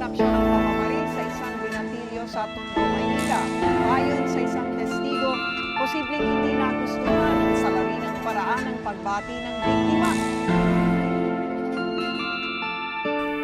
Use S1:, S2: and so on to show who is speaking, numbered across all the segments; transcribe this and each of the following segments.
S1: naganap siya ng pamamaril sa isang binatilyo sa Tondo, Maynila. Ayon sa isang testigo, posibleng hindi nagustuhan ang salarin ng paraan ng pagbati ng biktima.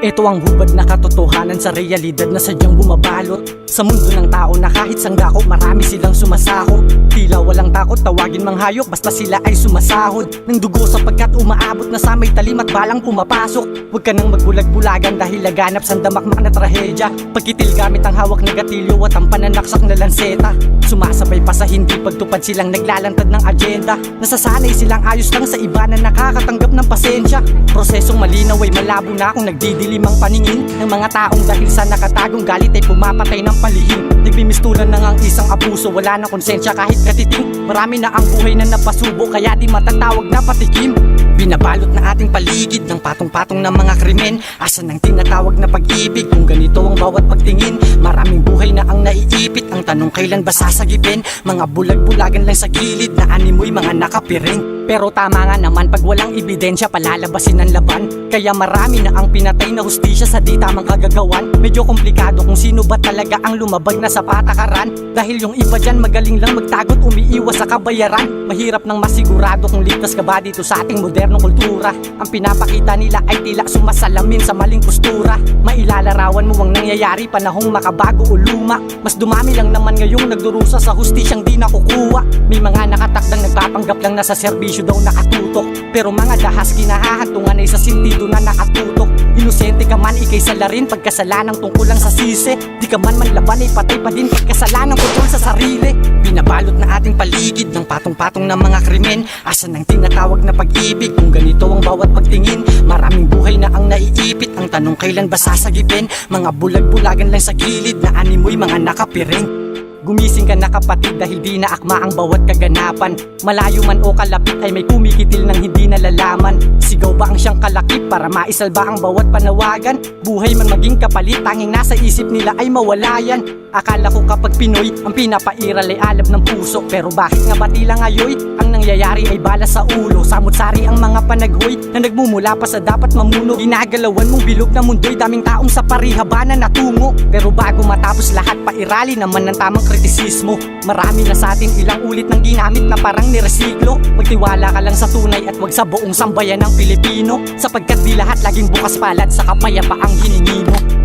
S2: Ito ang hubad na katotohanan sa realidad na sadyang bumabalot sa mundo ng tao na kahit sanggako marami silang sumasahod. Tila walang takot tawagin mang hayop basta sila ay sumasahod ng dugo sapagkat umaabot na sa may talim at balang pumapasok. Huwag ka nang magbulag-bulagan dahil laganap sa damakmak na trahedya. Pagkitil gamit ang hawak na gatilyo at ang pananaksak na lanseta. Sumasabay pa sa hindi pagtupad silang naglalantad ng agenda. Nasasanay silang ayos lang sa iba na nakakatanggap ng pasensya. Prosesong malinaw ay malabo na kung nagdidilim ang paningin ng mga taong dahil sa nakatagong galit ay pumapatay ng palihim. Nagbimistulan na ang isang abuso, wala na konsensya kahit katiting. Marami na ang buhay na napasubo kaya di matatawag na patikim. Binabalot na ating paligid ng patong-patong ng mga krimen. Asan ang tinatawag na pag-ibig kung ganito ang bawat pagtingin? Maraming buhay na ang naiipit, ang tanong kailan ba sasagipin? Mga bulag-bulagan lang sa gilid na animoy mga nakapiring. Pero tama nga naman pag walang ebidensya palalabasin ang laban. Kaya marami na ang pinatay na hustisya sa di tamang kagagawan. Medyo komplikado kung sino ba talaga ang lumabag na sa patakaran. Dahil yung iba dyan magaling lang magtagot, umiiwas sa kabayaran. Mahirap nang masigurado kung ligtas ka ba dito sa ating modernong kultura. Ang pinapakita nila ay tila sumasalamin sa maling postura. Mailalarawan mo ang nangyayari panahong makabago o luma. Mas dumami lang naman ngayong nagdurusa sa hustisyang di nakukuha. May mga nakatakdang nagpapanggap lang na sa serbisyo daw nakatutok. Pero mga dahas kinahahantungan ay sa sentido na nakatutok. Inosente ka man ikay salarin pagkasalanang tungkol lang sa sisi. Di ka man manlaban ay patay pa din pagkasalanang kontrol sa sarili. Binabalot na ating paligid ng patong-patong ng mga krimen. Asan ang tinatawag na pag-ibig kung ganito ang bawat pagtingin? Maraming buhay na ang naiipit, ang tanong kailan ba sasagipin? Mga bulag-bulagan lang sa gilid na animoy mga nakapiring. Gumising ka na kapatid dahil di na akma ang bawat kaganapan. Malayo man o kalapit ay may kumikitil ng hindi nalalaman. Sigaw ba ang siyang kalakip para maisalba ang bawat panawagan? Buhay man maging kapalit, tanging nasa isip nila ay mawala yan. Akala ko kapag Pinoy, ang pinapairal ay alab ng puso. Pero bakit nga ba tila ngayoy? Ang nangyayari ay bala sa ulo. Samot-sari ang mga panaghoy na nagmumula pa sa dapat mamuno. Ginagalawan mong bilog na mundo'y daming taong sa parihabanan na tungo. Pero bago matapos lahat, pairali naman ng tamang kritisismo. Marami na sa atin ilang ulit ng ginamit na parang niresiklo. Magtiwala ka lang sa tunay at wag sa buong sambayan ng Pilipino. Sapagkat di lahat laging bukas palad sa kapayapaang hiningi mo.